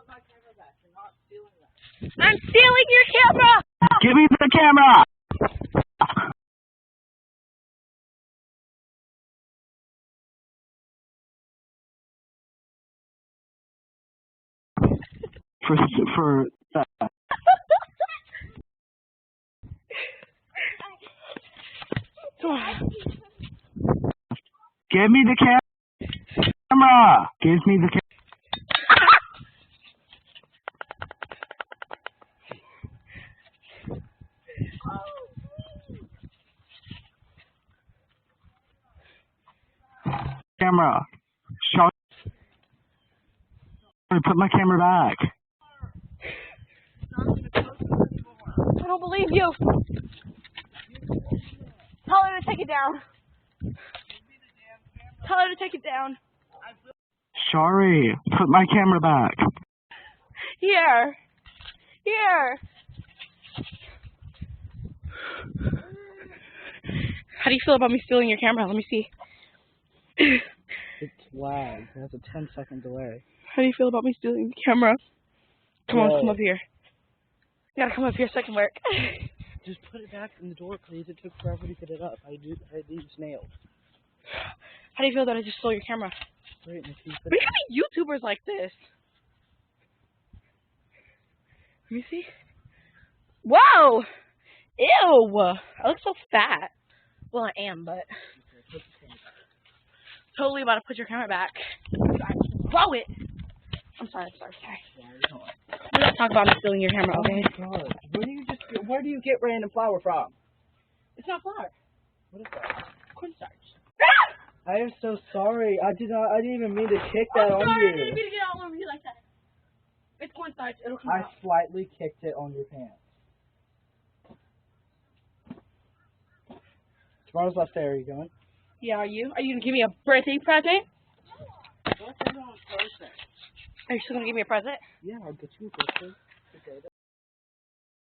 put my camera back. You're not stealing that. I'm stealing your camera! Give me the camera! For that. Give me the camera! Give me the camera. Camera. Show. Put my camera back. I don't believe you. Tell her to take it down. Tell her to take it down. Sorry. Put my camera back. Here. Here. How do you feel about me stealing your camera? Let me see. It's lag. It has a 10-second delay. How do you feel about me stealing the camera? Come on, Whoa. come up here. You gotta come up here so I can work. Just put it back in the door, please. It took forever to get it up. I used nails. How do you feel that I just stole your camera? Wait, Nikki, What do you mean YouTubers like this? Let me see. Whoa! Ew! I look so fat. Well, I am, but... Totally about to put your camera back. Throw it! I'm sorry. We're not talking about me stealing your camera, okay? Oh my God. Where do you get random flour from? It's not flour. What is that? Cornstarch. I am so sorry. I didn't even mean to kick that on I'm sorry, I you. didn't mean to get all over you like that. It's cornstarch. It'll come I out. slightly kicked it on your pants. Tomorrow's last day. Are you going? Yeah, are you? Are you gonna give me a birthday present? What's on Thursday? Are you still gonna give me a present? Yeah, I'll get you a birthday.